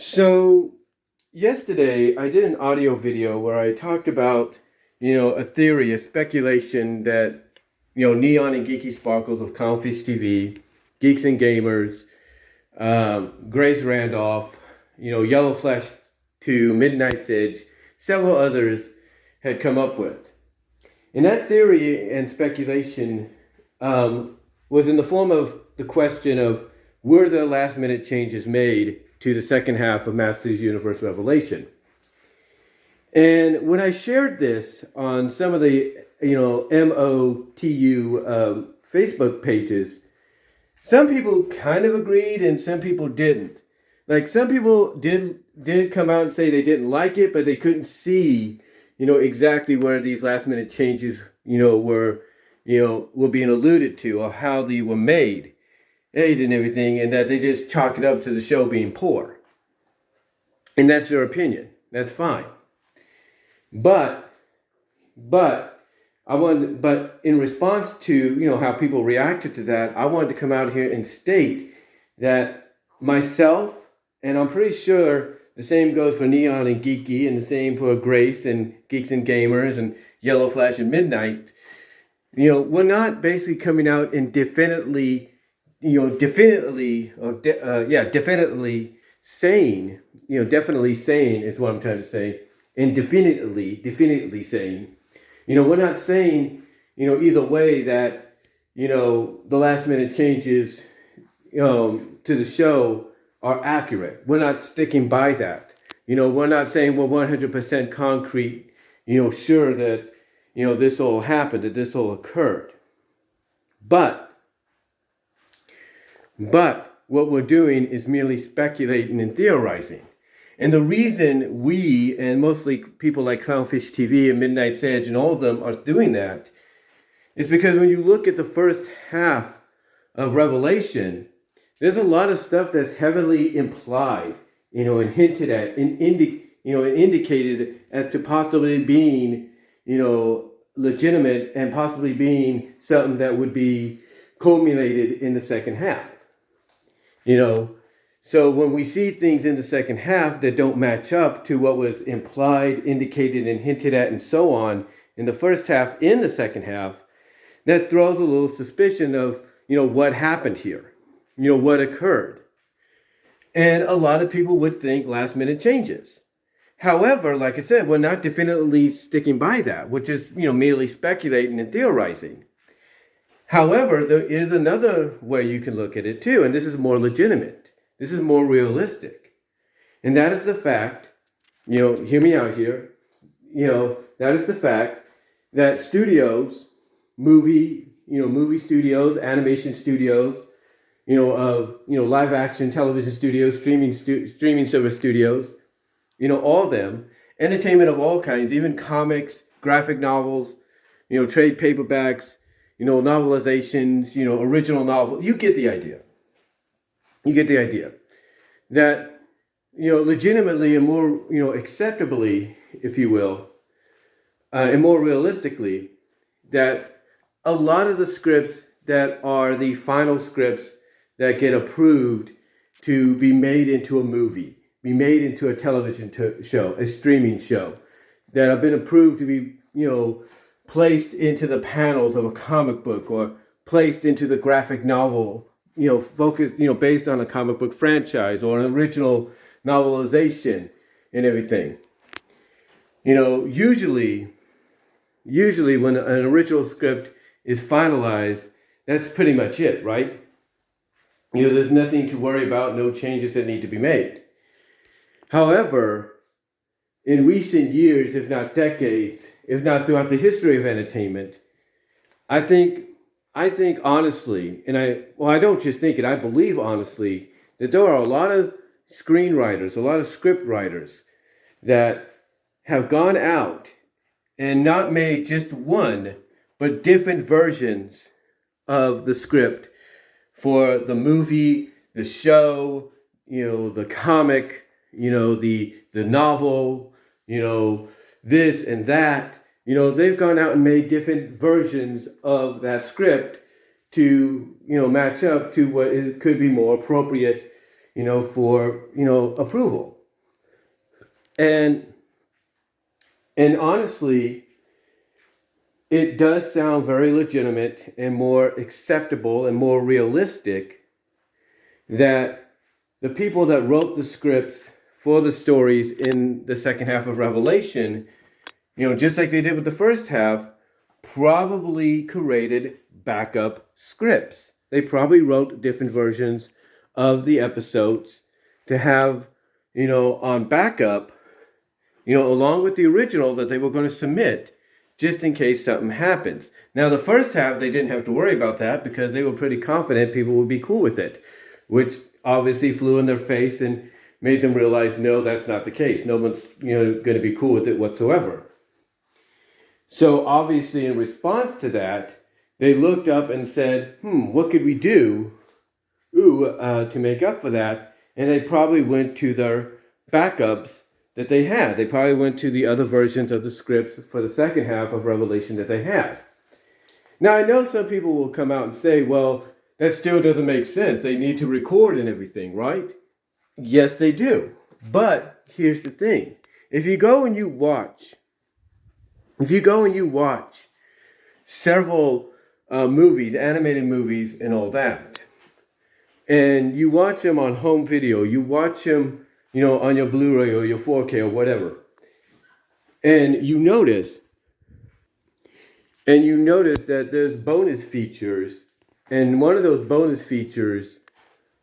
So yesterday I did an audio video where I talked about, a theory, a speculation that, Neon and Geeky Sparkles of Clownfish TV, Geeks and Gamers, Grace Randolph, Yellow Flash 2, Midnight's Edge, several others had come up with. And that theory and speculation was in the form of the question of, were there last minute changes made to the second half of Masters Universe Revelation? And when I shared this on some of the, MOTU Facebook pages, some people kind of agreed and some people didn't. Like some people did come out and say they didn't like it, but they couldn't see, exactly where these last minute changes, were being alluded to or how they were made and everything, and that they just chalk it up to the show being poor. And that's their opinion. That's fine. But in response to, how people reacted to that, I wanted to come out here and state that myself, and I'm pretty sure the same goes for Neon and Geeky, and the same for Grace and Geeks and Gamers and Yellow Flash and Midnight, we're not basically coming out and definitely saying, definitely saying is what I'm trying to say, and definitely saying, we're not saying, either way that, the last minute changes, to the show are accurate. We're not sticking by that. We're not saying we're 100% concrete, sure that, this all happened, that this all occurred. But what we're doing is merely speculating and theorizing. And the reason we, and mostly people like Clownfish TV and Midnight's Edge and all of them are doing that, is because when you look at the first half of Revelation, there's a lot of stuff that's heavily implied, and hinted at, and indicated as to possibly being, legitimate and possibly being something that would be culminated in the second half. So when we see things in the second half that don't match up to what was implied, indicated, and hinted at, and so on in the first half, in the second half, that throws a little suspicion of, what happened here, what occurred. And a lot of people would think last minute changes. However, like I said, we're not definitively sticking by that, which is, merely speculating and theorizing. However, there is another way you can look at it too, and this is more legitimate. This is more realistic. And that is the fact, hear me out here, that is the fact that studios, movie studios, animation studios, live action television studios, streaming service studios, all of them, entertainment of all kinds, even comics, graphic novels, trade paperbacks, novelizations, original novels. You get the idea. That, legitimately and more, acceptably, if you will, and more realistically, that a lot of the scripts that are the final scripts that get approved to be made into a movie, be made into a television show, a streaming show, that have been approved to be, placed into the panels of a comic book or placed into the graphic novel, focused, based on a comic book franchise or an original novelization and everything. Usually when an original script is finalized, that's pretty much it, right? There's nothing to worry about, no changes that need to be made. However, in recent years, if not decades, if not throughout the history of entertainment, I think honestly, and I don't just think it, I believe honestly, that there are a lot of screenwriters, a lot of script writers that have gone out and not made just one, but different versions of the script for the movie, the show, the comic, the novel, this and that. They've gone out and made different versions of that script to, match up to what it could be more appropriate, for, approval. And honestly, it does sound very legitimate and more acceptable and more realistic that the people that wrote the scripts for the stories in the second half of Revelation, just like they did with the first half, probably created backup scripts. They probably wrote different versions of the episodes to have, on backup, along with the original that they were going to submit, just in case something happens. Now, the first half, they didn't have to worry about that because they were pretty confident people would be cool with it, which obviously flew in their face and made them realize, no, that's not the case. No one's, going to be cool with it whatsoever. So obviously, in response to that, they looked up and said, what could we do to make up for that? And they probably went to their backups that they had. They probably went to the other versions of the scripts for the second half of Revelation that they had. Now, I know some people will come out and say, well, that still doesn't make sense. They need to record and everything, right? Yes, they do. But here's the thing. If you go and you watch several movies, animated movies and all that, and you watch them on home video, you watch them, on your Blu-ray or your 4K or whatever, and you notice that there's bonus features, and one of those bonus features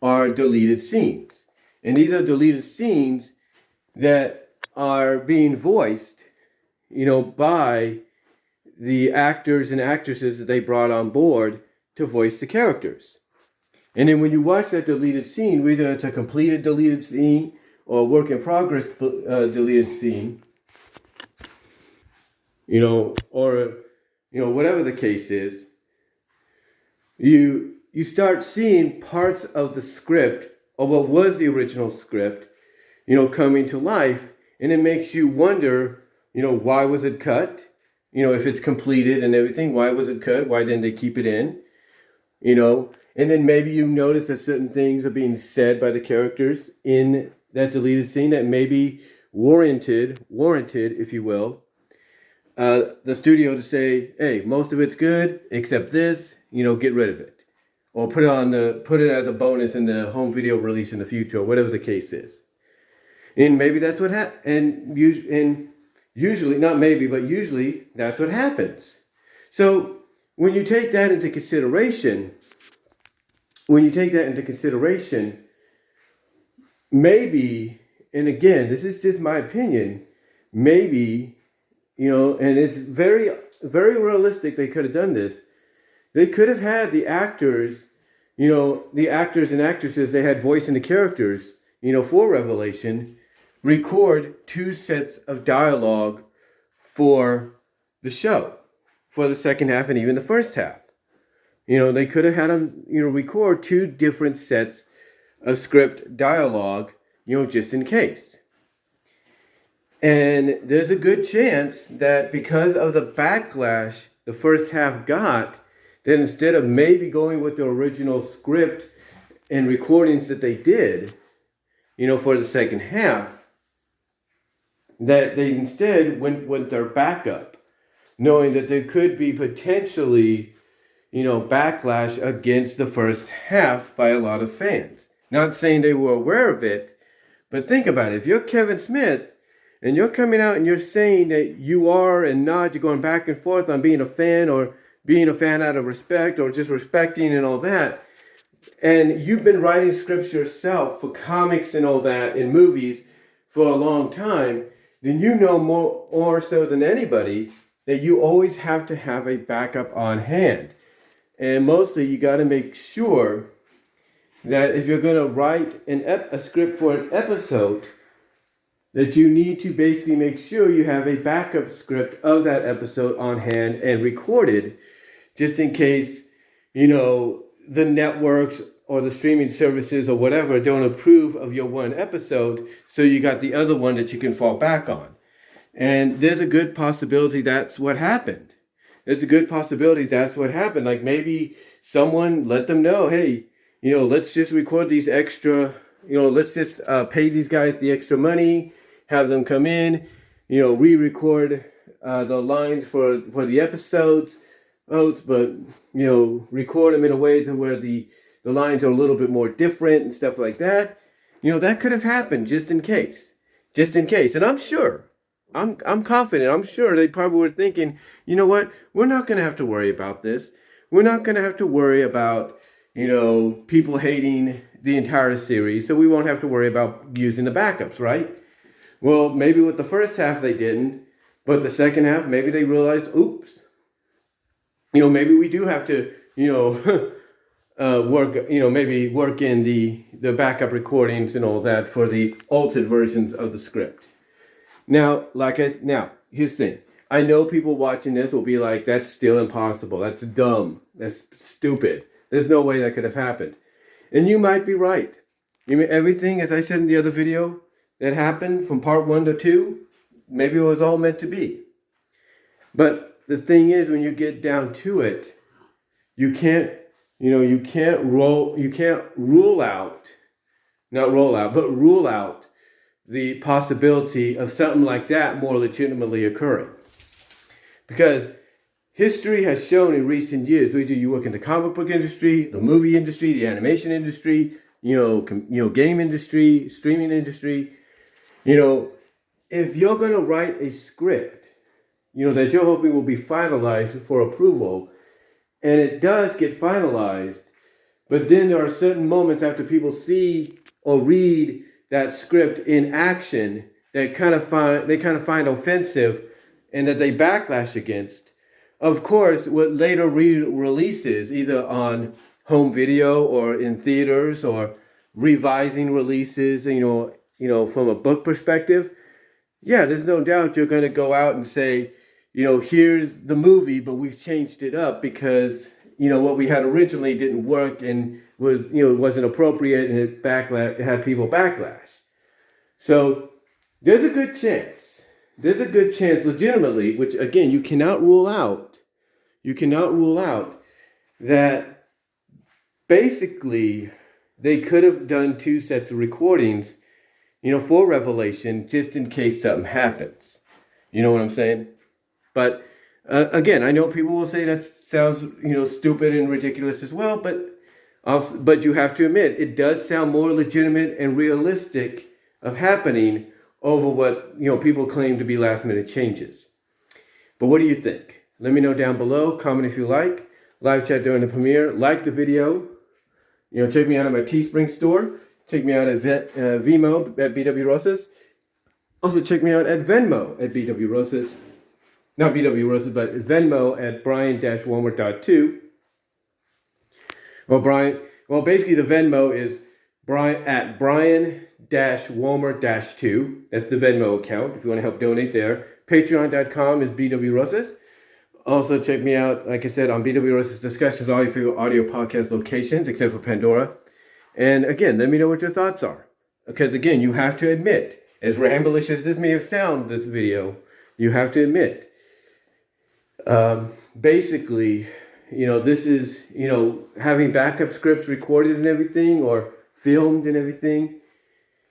are deleted scenes. And these are deleted scenes that are being voiced, by the actors and actresses that they brought on board to voice the characters. And then when you watch that deleted scene, whether it's a completed deleted scene or a work in progress deleted scene, or whatever the case is, you start seeing parts of the script or what was the original script, coming to life, and it makes you wonder, why was it cut? If it's completed and everything, why was it cut? Why didn't they keep it in? And then maybe you notice that certain things are being said by the characters in that deleted scene that maybe warranted, if you will, the studio to say, hey, most of it's good except this, get rid of it, or put it as a bonus in the home video release in the future, or whatever the case is. And maybe that's what and usually, not maybe, but usually that's what happens. So when you take that into consideration, maybe, and again, this is just my opinion, maybe, and it's very, very realistic they could have done this. They could have had the actors, the actors and actresses they had voicing the characters, for Revelation, record 2 sets of dialogue for the show, for the second half and even the first half. They could have had them, record 2 different sets of script dialogue, just in case. And there's a good chance that because of the backlash the first half got, that instead of maybe going with the original script and recordings that they did, for the second half, that they instead went with their backup, knowing that there could be potentially, backlash against the first half by a lot of fans. Not saying they were aware of it, but think about it. If you're Kevin Smith and you're coming out and you're saying that you are and not, you're going back and forth on being a fan or being a fan out of respect or just respecting and all that, and you've been writing scripts yourself for comics and all that and movies for a long time, then more so than anybody that you always have to have a backup on hand. And mostly you got to make sure that if you're going to write a script for an episode, that you need to basically make sure you have a backup script of that episode on hand and recorded, just in case, the networks or the streaming services or whatever don't approve of your one episode, so you got the other one that you can fall back on. And there's a good possibility that's what happened. Like maybe someone let them know, hey, let's just record these extra let's just pay these guys the extra money, have them come in, re-record the lines for the episodes, but record them in a way to where the lines are a little bit more different and stuff like that. That could have happened just in case. And I'm confident, I'm sure they probably were thinking, you know what, we're not going to have to worry about this. We're not going to have to worry about, people hating the entire series, so we won't have to worry about using the backups, right? Well, maybe with the first half they didn't, but the second half, maybe they realized, oops, maybe we do have to, maybe work in the backup recordings and all that for the altered versions of the script. Now, here's the thing. I know people watching this will be like, that's still impossible. That's dumb. That's stupid. There's no way that could have happened. And you might be right. Everything, as I said in the other video, that happened from part 1 to 2, maybe it was all meant to be. But the thing is, when you get down to it, you can't rule out the possibility of something like that more legitimately occurring. Because history has shown in recent years, whether you work in the comic book industry, the movie industry, the animation industry, game industry, streaming industry, if you're going to write a script, that you're hoping will be finalized for approval, and it does get finalized, but then there are certain moments after people see or read that script in action that they kind of find offensive and that they backlash against. Of course, with later releases, either on home video or in theaters or revising releases, from a book perspective, yeah, there's no doubt you're going to go out and say, here's the movie, but we've changed it up because, what we had originally didn't work and wasn't appropriate, and it had people backlash. So there's a good chance legitimately, which again, you cannot rule out that basically they could have done 2 sets of recordings, for Revelation, just in case something happens. You know what I'm saying? But again, I know people will say that sounds, stupid and ridiculous as well, but you have to admit, it does sound more legitimate and realistic of happening over what, people claim to be last minute changes. But what do you think? Let me know down below. Comment if you like. Live chat during the premiere. Like the video. Check me out at my Teespring store. Check me out at VENMO at BW Rosas. Also check me out at VENMO at BW Rosas. Not BW Rosas, but VENMO at Brian-Walmer.2. Basically the Venmo is at Brian-Walmer-2. That's the Venmo account if you want to help donate there. Patreon.com is BW Rosas. Also check me out, like I said, on BW Rosas Discussions, all your favorite audio podcast locations, except for Pandora. And again, let me know what your thoughts are. Because again, you have to admit, as rambulish as this may have sounded, this video, you have to admit, basically, this is, having backup scripts recorded and everything, or filmed and everything,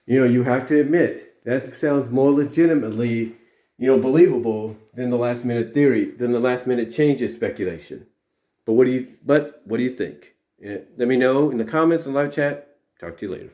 you have to admit, that sounds more legitimately, believable than the last minute theory, than the last minute changes speculation. But what do you think? Yeah, let me know in the comments and live chat. Talk to you later.